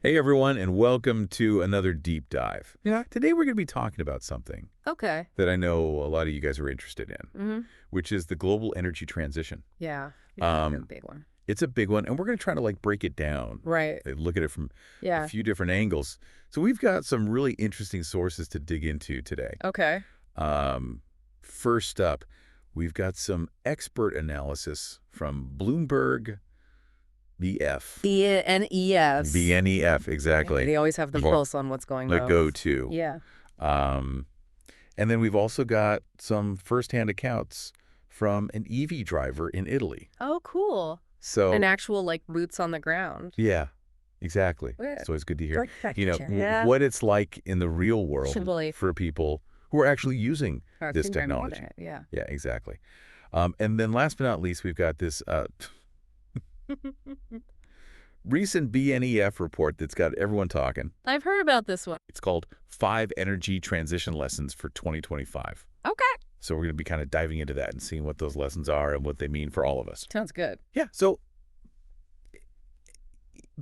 Hey everyone, and welcome to another deep dive. Today we're going to be talking about something Okay. that I know a lot of you guys are interested in, Mm-hmm. which is the global energy transition. Yeah. It's a big one. It's a big one, and we're going to try to break it down, Right. look at it from a Yeah. few different angles. So we've got some really interesting sources to dig into today. Okay. First up, we've got some expert analysis from BloombergNEF. BNEF. BNEF, exactly. They always have the pulse on what's going on. Go-to. Yeah. And then we've also got some firsthand accounts from an EV driver in Italy. Oh, cool. So An actual, boots on the ground. yeah, exactly. Yeah. It's always good to hear, Yeah. what it's like in the real world Simply. for people who are actually using this technology. Yeah. Yeah, exactly. And then last but not least, we've got this recent BNEF report that's got everyone talking. I've heard about this one. It's called 5 Energy Transition Lessons for 2025. Okay. So we're going to be kind of diving into that and seeing what those lessons are and what they mean for all of us. Sounds good. Yeah. So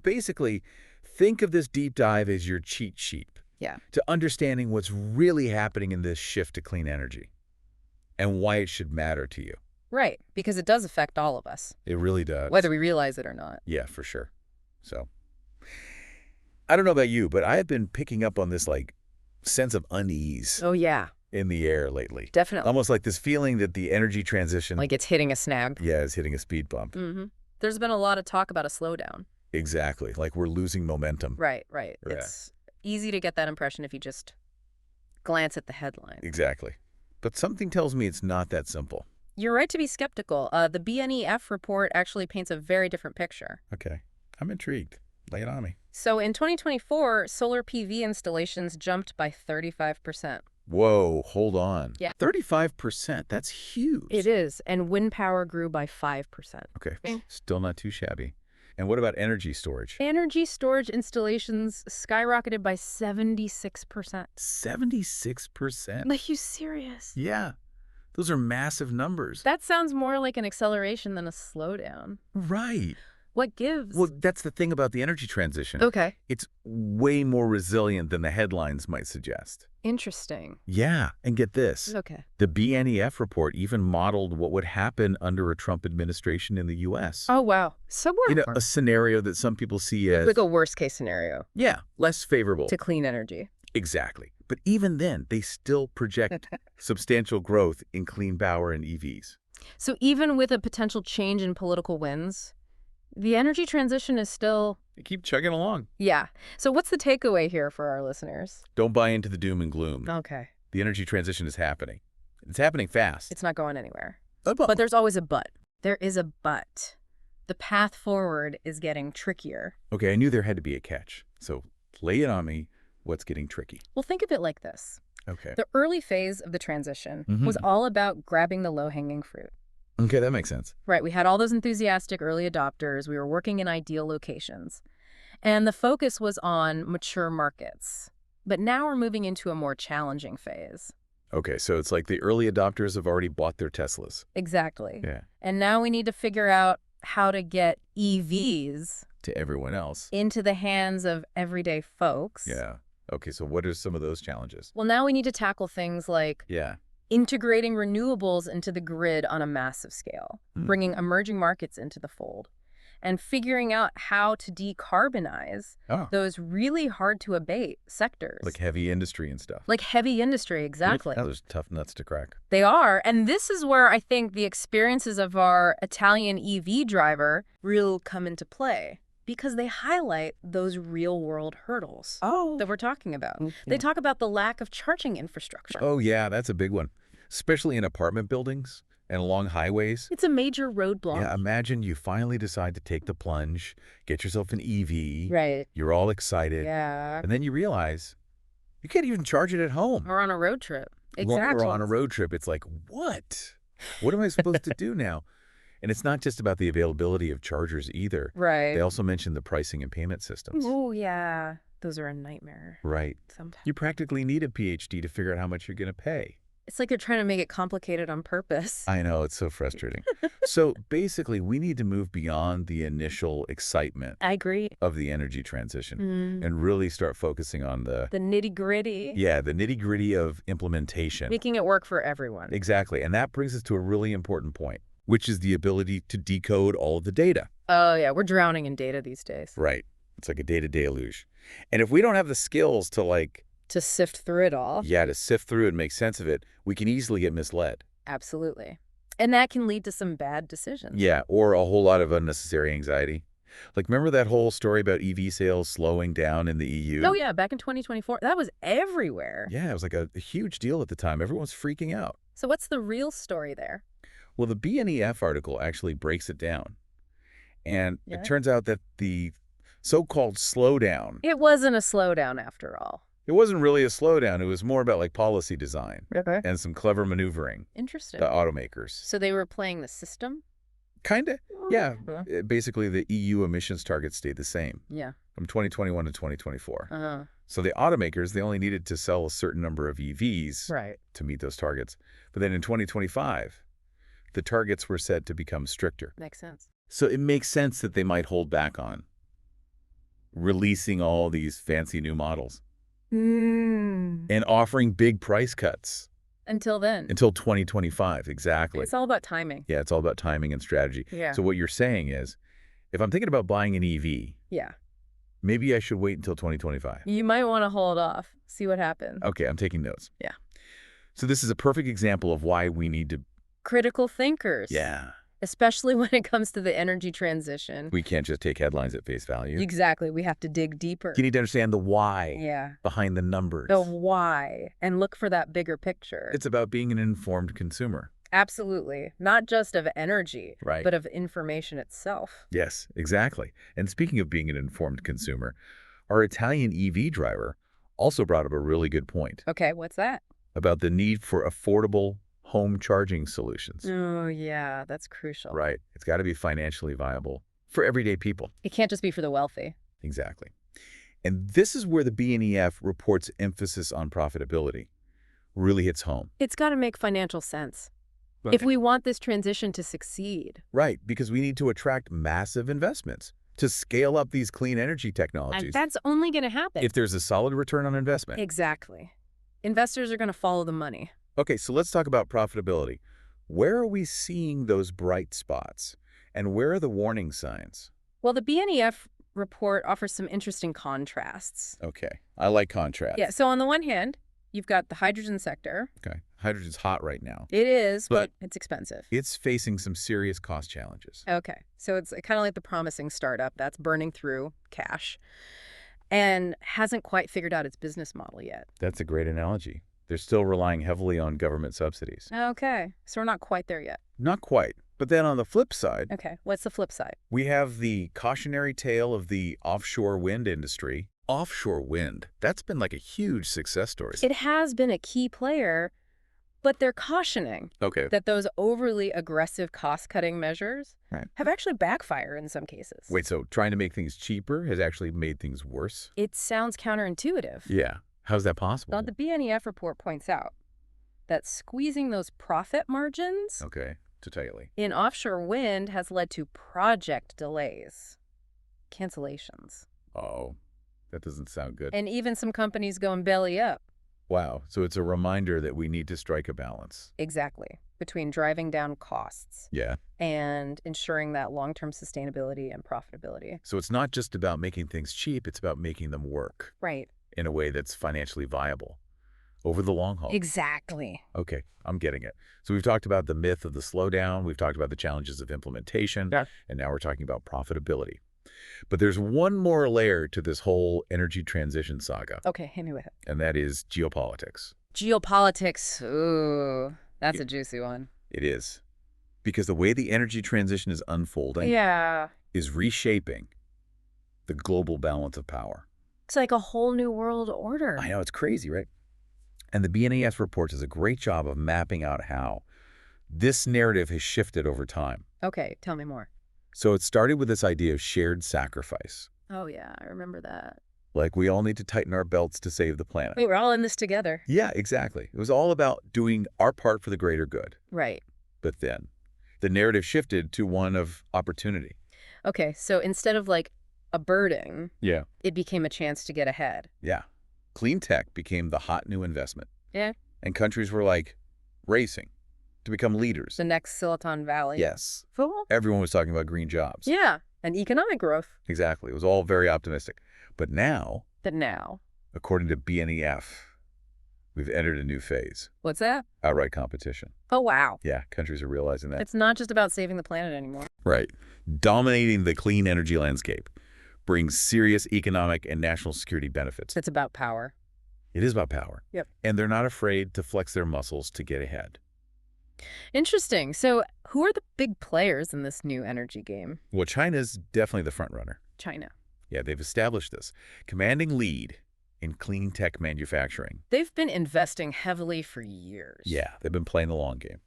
basically, think of this deep dive as your cheat sheet. Yeah. To understanding what's really happening in this shift to clean energy and why it should matter to you. Right. Because it does affect all of us, It really does. whether we realize it or not. Yeah, for sure. So I don't know about you, but I have been picking up on this sense of unease Oh, yeah. in the air lately. Definitely. Almost like this feeling that the energy transition Like it's hitting a snag. is hitting a speed bump. Mm-hmm. There's been a lot of talk about a slowdown. Exactly. Like we're losing momentum. Right. Yeah. It's easy to get that impression if you just glance at the headline. Exactly. But something tells me it's not that simple. You're right to be skeptical. The BNEF report actually paints a very different picture. Okay. I'm intrigued. Lay it on me. So in 2024, solar PV installations jumped by 35%. Whoa, hold on. Yeah. 35%. That's huge. It is. And wind power grew by 5%. Okay. Still not too shabby. And what about energy storage? Energy storage installations skyrocketed by 76%. 76%? Like, you serious? Yeah. Those are massive numbers. That sounds more like an acceleration than a slowdown. Right. What gives? Well, that's the thing about the energy transition. Okay. It's way more resilient than the headlines might suggest. Interesting. Yeah, and get this. Okay. The BNEF report even modeled what would happen under a Trump administration in the U.S. Oh, wow. So we're A scenario that some people see as, like a worst-case scenario yeah, less favorable. to clean energy. Exactly. But even then, they still project substantial growth in clean power and EVs. So even with a potential change in political winds, the energy transition is still... They keep chugging along. Yeah. So what's the takeaway here for our listeners? Don't buy into the doom and gloom. Okay. The energy transition is happening. It's happening fast. It's not going anywhere. But But there's always a but. There is a but. The path forward is getting trickier. okay, I knew there had to be a catch. So lay it on me. What's getting tricky? Well, think of it like this. Okay. The early phase of the transition Mhm. was all about grabbing the low-hanging fruit. Okay, that makes sense. Right, we had all those enthusiastic early adopters. We were working in ideal locations. And the focus was on mature markets. But now we're moving into a more challenging phase. Okay, so it's like the early adopters have already bought their Teslas. Exactly. Yeah. And now we need to figure out how to get EVs To everyone else. into the hands of everyday folks. Yeah. Okay, so what are some of those challenges? Well, now we need to tackle things like Yeah. integrating renewables into the grid on a massive scale, bringing emerging markets into the fold, and figuring out how to decarbonize Oh, those really hard-to-abate sectors. like heavy industry and stuff. Like heavy industry, exactly. That was tough nuts to crack. They are, and this is where I think the experiences of our Italian EV driver really come into play, because they highlight those real-world hurdles that we're talking about. They talk about the lack of charging infrastructure. Oh, yeah, that's a big one. Especially in apartment buildings and along highways. It's a major roadblock. Yeah, imagine you finally decide to take the plunge, get yourself an EV. Right. You're all excited. Yeah. And then you realize you can't even charge it at home. Or on a road trip. Exactly. Or on a road trip. It's like, what? What am I supposed to do now? And it's not just about the availability of chargers either. Right. They also mentioned the pricing and payment systems. Oh, yeah. Those are a nightmare. Right. Sometimes. You practically need a PhD to figure out how much you're going to pay. It's like they're trying to make it complicated on purpose. I know, it's so frustrating. So basically, we need to move beyond the initial excitement I agree. of the energy transition and really start focusing on the nitty-gritty. yeah, the nitty-gritty of implementation. Making it work for everyone. Exactly. And that brings us to a really important point, which is the ability to decode all of the data. Oh, yeah. We're drowning in data these days. Right. It's like a data deluge. And if we don't have the skills to sift through it all. to sift through it and make sense of it, we can easily get misled. Absolutely. And that can lead to some bad decisions. Yeah, or a whole lot of unnecessary anxiety. Like, remember that whole story about EV sales slowing down in the EU? Oh, yeah. Back in 2024. That was everywhere. Yeah, it was like a huge deal at the time. Everyone was freaking out. So what's the real story there? Well, the BNEF article actually breaks it down. And Yeah. it turns out that the so-called slowdown, It wasn't a slowdown after all. it wasn't really a slowdown. It was more about like policy design Okay. and some clever maneuvering, Interesting. the automakers. So they were playing the system? Kind of, yeah. Okay. Basically, the EU emissions targets stayed the same Yeah. from 2021 to 2024. Uh-huh. So the automakers, they only needed to sell a certain number of EVs Right. to meet those targets. But then in 2025, the targets were said to become stricter. Makes sense. So it makes sense that they might hold back on releasing all these fancy new models and offering big price cuts Until then. until 2025. Exactly. It's all about timing. Yeah, it's all about timing and strategy. Yeah. So what you're saying is, if I'm thinking about buying an EV, Yeah. maybe I should wait until 2025. You might want to hold off, see what happens. Okay, I'm taking notes. Yeah. So this is a perfect example of why we need to, Critical thinkers. yeah, Especially when it comes to the energy transition. we can't just take headlines at face value. Exactly. We have to dig deeper. You need to understand the why Yeah. behind the numbers. The why. And look for that bigger picture. It's about being an informed consumer. Absolutely. Not just of energy, Right. but of information itself. Yes, exactly. And speaking of being an informed consumer, our Italian EV driver also brought up a really good point Okay, what's that? about the need for affordable home charging solutions. Oh, yeah, that's crucial. Right. It's got to be financially viable for everyday people. It can't just be for the wealthy. Exactly. And this is where the BNEF report's emphasis on profitability really hits home. It's got to make financial sense. If we want this transition to succeed. Right, because we need to attract massive investments to scale up these clean energy And technologies. that's only going to happen. If there's a solid return on investment. Exactly. Investors are going to follow the money. Okay, so let's talk about profitability. Where are we seeing those bright spots? And where are the warning signs? Well, the BNEF report offers some interesting contrasts. Okay, I like contrast. Yeah, so on the one hand, you've got the hydrogen sector. Okay, hydrogen's hot right now. It is, But- but it's expensive. It's facing some serious cost challenges. Okay, so it's kind of like the promising startup that's burning through cash and hasn't quite figured out its business model yet. That's a great analogy. They're still relying heavily on government subsidies. Okay, so we're not quite there yet. Not quite. But then on the flip side, Okay, what's the flip side? we have the cautionary tale of the offshore wind industry. Offshore wind, that's been like a huge success story. It has been a key player, but they're cautioning Okay. that those overly aggressive cost-cutting measures Right. have actually backfired in some cases. Wait, so trying to make things cheaper has actually made things worse? It sounds counterintuitive. Yeah. How's that possible? Well, the BNEF report points out that squeezing those profit margins Okay, totally. in offshore wind has led to project delays, cancellations, Oh, that doesn't sound good. and even some companies going belly up. Wow, so it's a reminder that we need to strike a balance. Exactly. Between driving down costs Yeah. and ensuring that long-term sustainability and profitability. So it's not just about making things cheap, it's about making them work Right. in a way that's financially viable over the long haul. Exactly. Okay, I'm getting it. So we've talked about the myth of the slowdown, we've talked about the challenges of implementation, and now we're talking about profitability. But there's one more layer to this whole energy transition saga, Okay, hit me with it. and that is geopolitics. Geopolitics. Ooh, that's Yeah. a juicy one. It is. Because the way the energy transition is unfolding Yeah. is reshaping the global balance of power. It's like a whole new world order. I know, it's crazy, right? And the BNEF report does a great job of mapping out how this narrative has shifted over time. Okay, tell me more. So it started with this idea of shared sacrifice. Oh, yeah, I remember that. Like, we all need to tighten our belts to save the planet. Wait, we're all in this together. Yeah, exactly. It was all about doing our part for the greater good. Right. But then the narrative shifted to one of opportunity. Okay, so instead of like a burden, Yeah. it became a chance to get ahead. Yeah. Clean tech became the hot new investment. Yeah. And countries were like racing to become leaders. The next Silicon Valley. Yes. Fool? Everyone was talking about green jobs. Yeah, and economic growth. Exactly. It was all very optimistic. But now, But now. according to BNEF, we've entered a new phase. What's that? Outright competition. Oh, wow. Yeah, countries are realizing that. It's not just about saving the planet anymore. Right. Dominating the clean energy landscape brings serious economic and national security benefits. It's about power. It is about power. Yep. And they're not afraid to flex their muscles to get ahead. Interesting. So who are the big players in this new energy game? Well, China's definitely the front runner. China. Yeah, they've established this commanding lead in clean tech manufacturing. They've been investing heavily for years. Yeah, they've been playing the long game.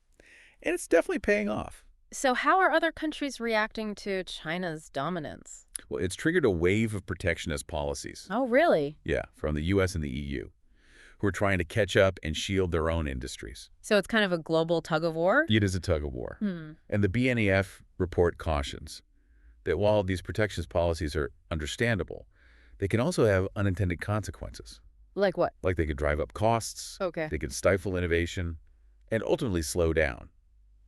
And it's definitely paying off. So how are other countries reacting to China's dominance? Well, it's triggered a wave of protectionist policies. Oh, really? Yeah, from the U.S. and the EU, who are trying to catch up and shield their own industries. So it's kind of a global tug of war? It is a tug of war. And the BNEF report cautions that while these protectionist policies are understandable, they can also have unintended consequences. Like what? Like they could drive up costs, Okay. they could stifle innovation, and ultimately slow down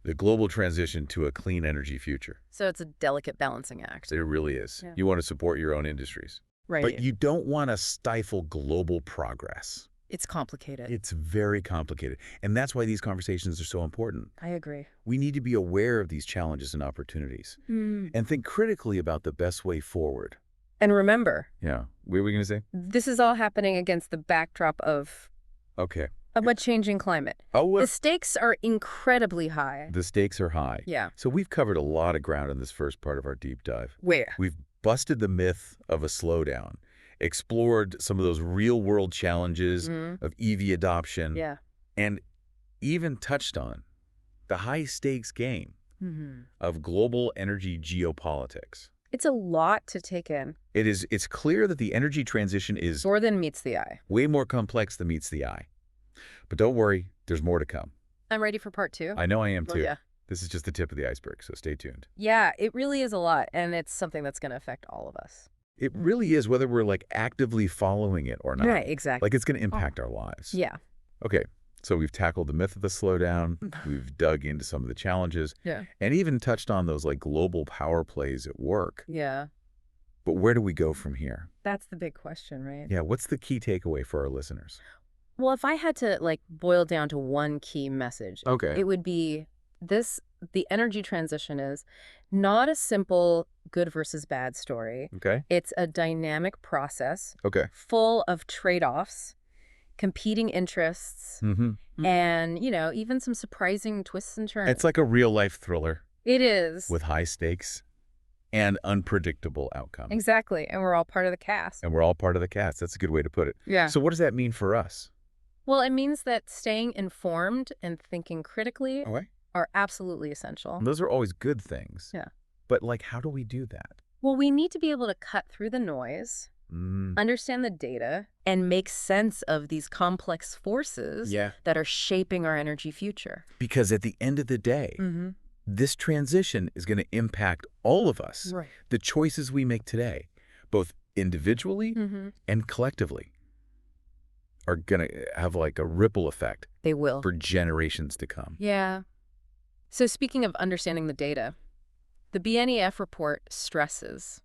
the global transition to a clean energy future. So it's a delicate balancing act. It really is. Yeah. You want to support your own industries. Right. But you don't want to stifle global progress. It's complicated. It's very complicated. And that's why these conversations are so important. I agree. We need to be aware of these challenges and opportunities and think critically about the best way forward. And remember, Yeah. What were we going to say? this is all happening against the backdrop of Okay. a changing climate. Oh, The stakes are incredibly high. the stakes are high. Yeah. So we've covered a lot of ground in this first part of our deep dive. Where? We've busted the myth of a slowdown, explored some of those real-world challenges of EV adoption, Yeah. and even touched on the high-stakes game Mm-hmm. of global energy geopolitics. It's a lot to take in. It's clear that the energy transition is More than meets the eye. way more complex than meets the eye. But don't worry, there's more to come. I'm ready for part 2. I know I am Oh, too. yeah. This is just the tip of the iceberg, so stay tuned. Yeah, it really is a lot, and it's something that's going to affect all of us. It really is, whether we're like actively following it or not. Right, exactly. Like it's going to impact our lives. Yeah. Okay, so we've tackled the myth of the slowdown. We've dug into some of the challenges Yeah. and even touched on those like global power plays at work. Yeah. But where do we go from here? That's the big question, right? Yeah, what's the key takeaway for our listeners? Well, if I had to like boil down to one key message, Okay. it would be the energy transition is not a simple good versus bad story. Okay. It's a dynamic process Okay. full of trade-offs, competing interests, Mm-hmm. and, even some surprising twists and turns. It's like a real-life thriller It is. with high stakes and unpredictable outcomes. Exactly. And we're all part of the cast. And we're all part of the cast. That's a good way to put it. Yeah. So what does that mean for us? Well, it means that staying informed and thinking critically Okay. are absolutely essential. And those are always good things. Yeah. But like, how do we do that? Well, we need to be able to cut through the noise, understand the data, and make sense of these complex forces Yeah. that are shaping our energy future. Because at the end of the day, this transition is going to impact all of us. Right. The choices we make today, both individually and collectively, are going to have like a ripple effect They will. for generations to come. Yeah. So speaking of understanding the data, the BNEF report stresses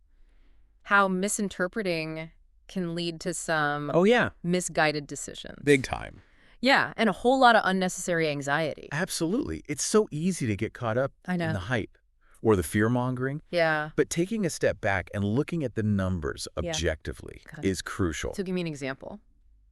how misinterpreting can lead to some Oh, yeah. misguided decisions. Big time. Yeah, and a whole lot of unnecessary anxiety. Absolutely. It's so easy to get caught up I know. in the hype or the fear-mongering. Yeah. But taking a step back and looking at the numbers Yeah. objectively Got it. is crucial. So give me an example.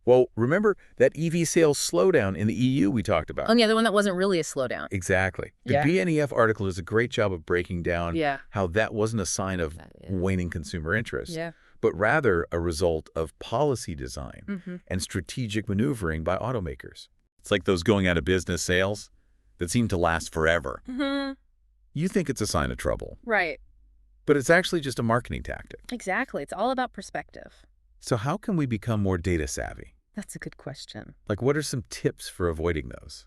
Well, remember that EV sales slowdown in the EU we talked about? Oh, yeah, the one that wasn't really a slowdown. Exactly. The Yeah. BNEF article does a great job of breaking down Yeah. how that wasn't a sign of Yeah. waning consumer interest, Yeah. but rather a result of policy design Mm-hmm. and strategic maneuvering by automakers. It's like those going out of business sales that seem to last forever. Mm-hmm. You think it's a sign of trouble, Right. but it's actually just a marketing tactic. Exactly. It's all about perspective. So how can we become more data savvy? That's a good question. Like, what are some tips for avoiding those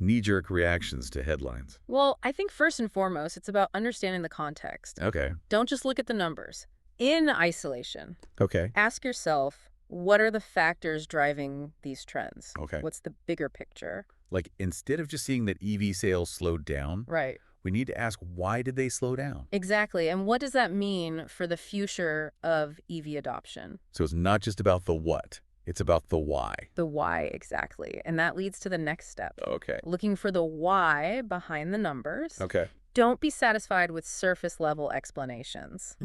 knee-jerk reactions to headlines? Well, I think first and foremost, it's about understanding the context. Okay. Don't just look at the numbers. In isolation, Okay. ask yourself, what are the factors driving these trends? Okay. What's the bigger picture? Like, instead of just seeing that EV sales slowed down, Right. we need to ask, why did they slow down? Exactly. And what does that mean for the future of EV adoption? So it's not just about the what, it's about the why. The why, exactly. And that leads to the next step. Okay. Looking for the why behind the numbers. Okay. Don't be satisfied with surface-level explanations.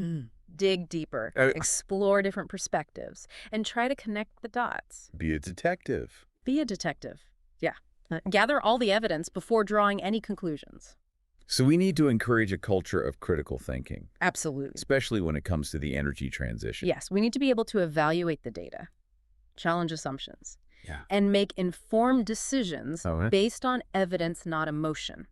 Dig deeper, explore different perspectives, and try to connect the dots. Be a detective. Be a detective. Yeah. Gather all the evidence before drawing any conclusions. So we need to encourage a culture of critical thinking. Absolutely. Especially when it comes to the energy transition. Yes, we need to be able to evaluate the data, challenge assumptions, Yeah. and make informed decisions Okay. based on evidence, not emotion.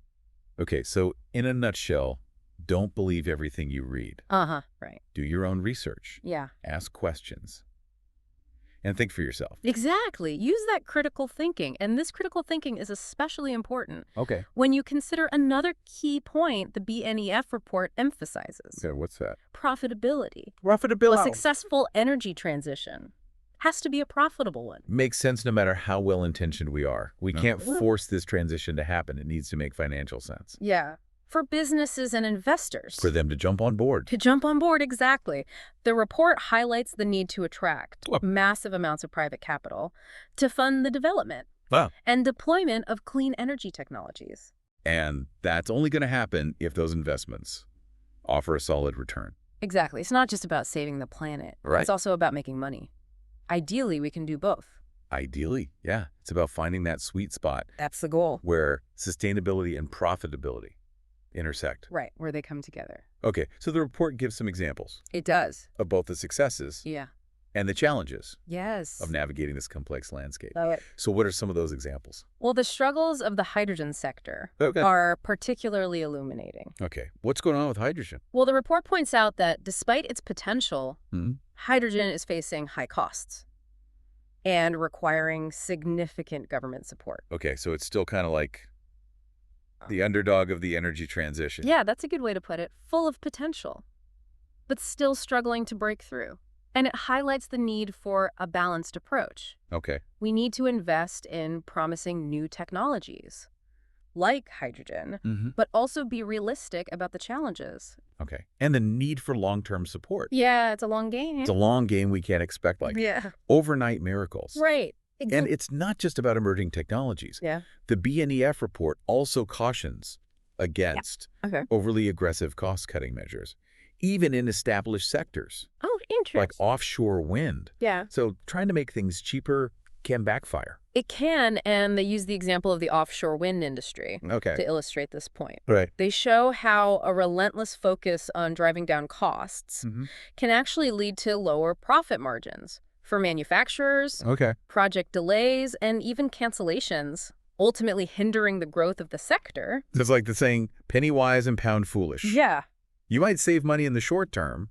Okay, so in a nutshell, don't believe everything you read. Right. Do your own research. Yeah. Ask questions. And think for yourself. Exactly. Use that critical thinking. And this critical thinking is especially important Okay. when you consider another key point the BNEF report emphasizes. Okay, what's that? Profitability. Profitability. A successful energy transition has to be a profitable one. Makes sense no matter how well-intentioned we are. We can't force this transition to happen. It needs to make financial sense. Yeah. For businesses and investors. For them to jump on board. To jump on board, exactly. The report highlights the need to attract massive amounts of private capital to fund the development and deployment of clean energy technologies. And that's only going to happen if those investments offer a solid return. Exactly. It's not just about saving the planet. Right. It's also about making money. Ideally, we can do both. Ideally, yeah. It's about finding that sweet spot That's the goal. where sustainability and profitability intersect. Right, where they come together. Okay, so the report gives some examples It does. of both the successes Yeah. and the challenges Yes. of navigating this complex landscape. Love it. So what are some of those examples? Well, the struggles of the hydrogen sector Okay. are particularly illuminating. Okay, what's going on with hydrogen? Well, the report points out that despite its potential, Hmm? hydrogen is facing high costs and requiring significant government support. Okay, so it's still kind of like the underdog of the energy transition. Yeah, that's a good way to put it. Full of potential, but still struggling to break through. And it highlights the need for a balanced approach. Okay. We need to invest in promising new technologies, like hydrogen, but also be realistic about the challenges. Okay. And the need for long-term support. Yeah, it's a long game. It's a long game. We can't expect like overnight miracles. Right. And it's not just about emerging technologies. Yeah. The BNEF report also cautions against overly aggressive cost-cutting measures, even in established sectors. Oh, interesting. Like offshore wind. Yeah. So trying to make things cheaper can backfire. It can, and they use the example of the offshore wind industry to illustrate this point. Right. They show how a relentless focus on driving down costs can actually lead to lower profit margins for manufacturers, project delays, and even cancellations, ultimately hindering the growth of the sector. It's like the saying, penny wise and pound foolish. Yeah. You might save money in the short term,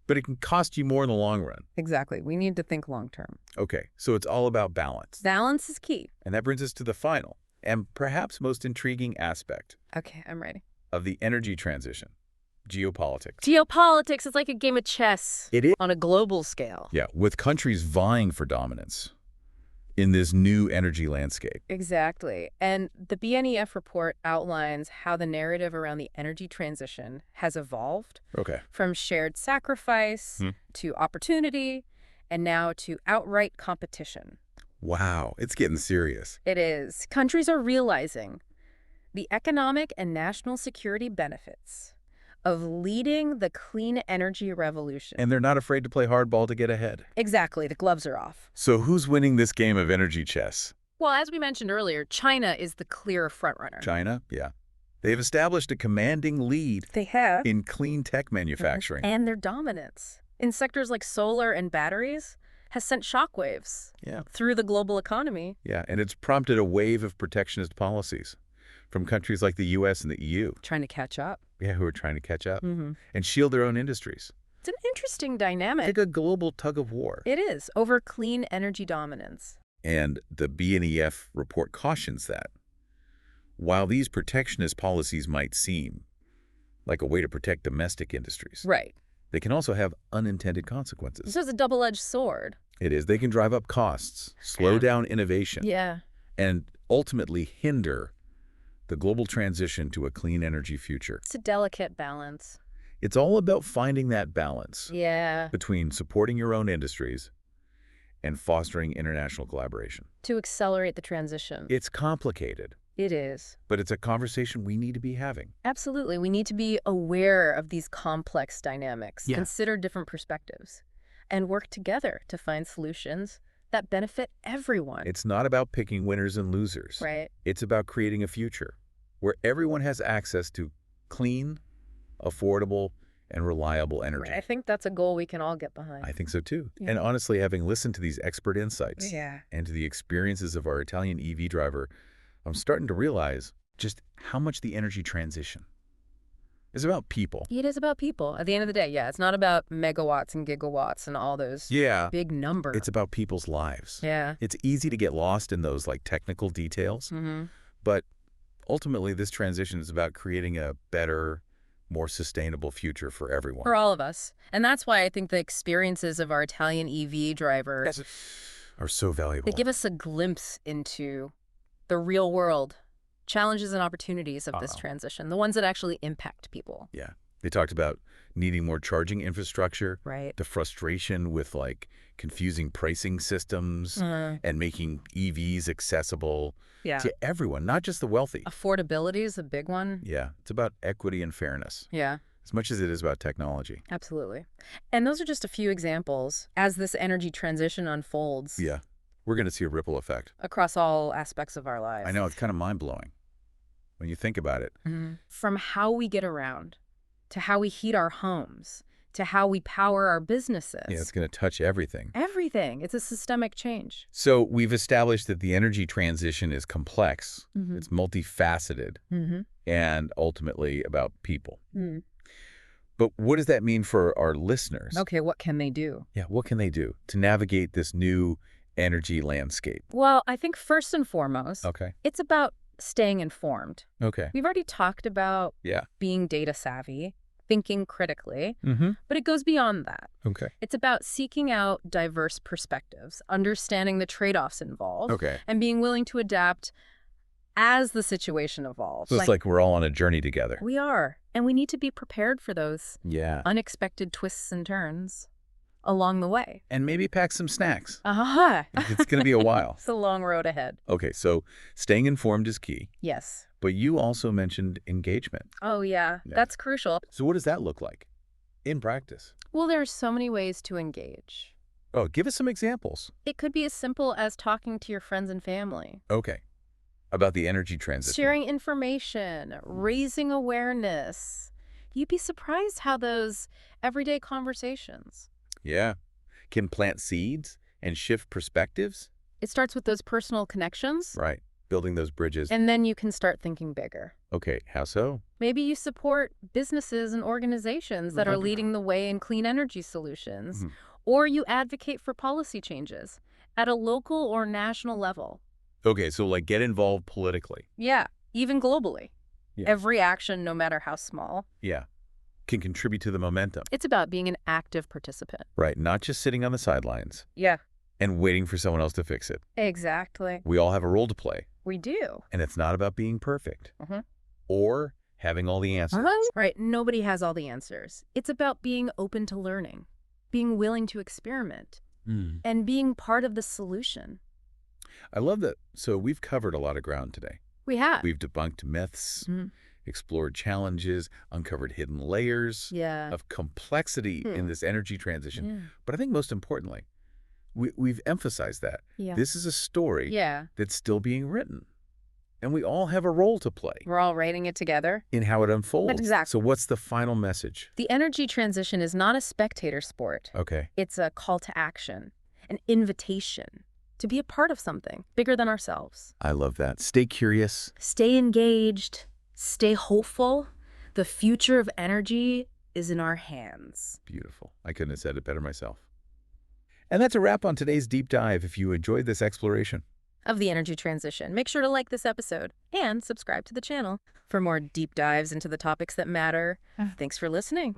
but it can cost you more in the long run. Exactly. We need to think long term. Okay, so it's all about balance. Balance is key. And that brings us to the final and perhaps most intriguing aspect Okay, I'm ready. of the energy transition, geopolitics. Geopolitics is like a game of chess. It is. On a global scale. Yeah, with countries vying for dominance in this new energy landscape. Exactly. And the BNEF report outlines how the narrative around the energy transition has evolved from shared sacrifice to opportunity and now to outright competition. Wow, it's getting serious. It is. Countries are realizing the economic and national security benefits of leading the clean energy revolution. And they're not afraid to play hardball to get ahead. Exactly. The gloves are off. So who's winning this game of energy chess? Well, as we mentioned earlier, China is the clear frontrunner. China, yeah. They've established a commanding lead in clean tech manufacturing. And their dominance in sectors like solar and batteries has sent shockwaves through the global economy. Yeah, and it's prompted a wave of protectionist policies from countries like the U.S. and the EU. Trying to catch up. Yeah, who are trying to catch up and shield their own industries. It's an interesting It's dynamic. like a global tug of war. It is, over clean energy dominance. And the BNEF report cautions that while these protectionist policies might seem like a way to protect domestic industries, Right. they can also have unintended consequences. So it's a double-edged sword. It is. They can drive up costs, slow down innovation, Yeah. and ultimately hinder the global transition to a clean energy future. It's a delicate balance. It's all about finding that balance Yeah. between supporting your own industries and fostering international collaboration. To accelerate the transition. It's complicated, It is. but it's a conversation we need to be having. Absolutely. We need to be aware of these complex dynamics, Yeah. consider different perspectives, and work together to find solutions that benefit everyone. It's not about picking winners and losers. Right. It's about creating a future where everyone has access to clean, affordable, and reliable energy. Right. I think that's a goal we can all get behind. I think so too. Yeah. And honestly, having listened to these expert insights Yeah. and to the experiences of our Italian EV driver, I'm starting to realize just how much the energy transition is about people. It is about people. At the end of the day, yeah, it's not about megawatts and gigawatts and all those big numbers. It's about people's lives. Yeah. It's easy to get lost in those like technical details, Mm-hmm. but ultimately this transition is about creating a better, more sustainable future for everyone. For all of us. And that's why I think the experiences of our Italian EV driver, Are so valuable. they give us a glimpse into the real world challenges and opportunities of this transition, the ones that actually impact people. Yeah. They talked about needing more charging infrastructure, Right. the frustration with like confusing pricing systems and making EVs accessible Yeah. to everyone, not just the wealthy. Affordability is a big one. Yeah. It's about equity and fairness Yeah, as much as it is about technology. absolutely. And those are just a few examples as this energy transition unfolds Yeah. We're going to see a ripple effect. across all aspects of our lives. I know, it's kind of mind-blowing when you think about it. From how we get around, to how we heat our homes, to how we power our businesses. Yeah, it's going to touch everything. Everything. It's a systemic change. So we've established that the energy transition is complex, it's multifaceted, and ultimately about people. But what does that mean for our listeners? Okay, what can they do? Yeah, what can they do to navigate this new energy landscape? Well, I think first and foremost, Okay. it's about staying informed. Okay. We've already talked about Yeah. being data savvy, thinking critically, Mm-hmm. but it goes beyond that. Okay. It's about seeking out diverse perspectives, understanding the trade-offs involved, Okay. and being willing to adapt as the situation evolves. So it's like we're all on a journey together. We are, and we need to be prepared for those Yeah. unexpected twists and turns along the way. And maybe pack some snacks. Aha! It's going to be a while. It's a long road ahead. Okay, so staying informed is key, Yes. but you also mentioned engagement. Oh, yeah. Yeah. That's crucial. So what does that look like in practice? Well, there are so many ways to engage. Oh, give us some examples. It could be as simple as talking to your friends and family, Okay. About the energy transition. sharing information, raising awareness. You'd be surprised how those everyday conversations. Yeah. Can plant seeds and shift perspectives. It starts with those personal connections, Right. Building those bridges. and then you can start thinking bigger. Okay, how so? Maybe you support businesses and organizations that are leading the way in clean energy solutions, or you advocate for policy changes at a local or national level. Okay, so like get involved politically. Yeah, even globally. Yeah. Every action, no matter how small, Yeah. Can contribute to the momentum. it's about being an active participant. Right, not just sitting on the sidelines Yeah, and waiting for someone else to fix it. exactly. We all have a role to play, We do. and it's not about being perfect Mhm. or having all the answers. Right, nobody has all the answers. It's about being open to learning, being willing to experiment, and being part of the solution. I love that. So we've covered a lot of ground today. We have. We've debunked myths, Mhm. explored challenges, uncovered hidden layers Yeah. of complexity in this energy transition. Yeah. But I think most importantly, we've emphasized that. Yeah. This is a story Yeah. that's still being written. And we all have a role to play We're all writing it together. in how it unfolds. Exactly. So what's the final message? The energy transition is not a spectator sport. Okay. It's a call to action, an invitation to be a part of something bigger than ourselves. I love that. Stay curious. Stay engaged, stay hopeful. The future of energy is in our hands. Beautiful. I couldn't have said it better myself. And that's a wrap on today's deep dive. If you enjoyed this exploration Of the energy transition, make sure to like this episode and subscribe to the channel for more deep dives into the topics that matter. Thanks for listening.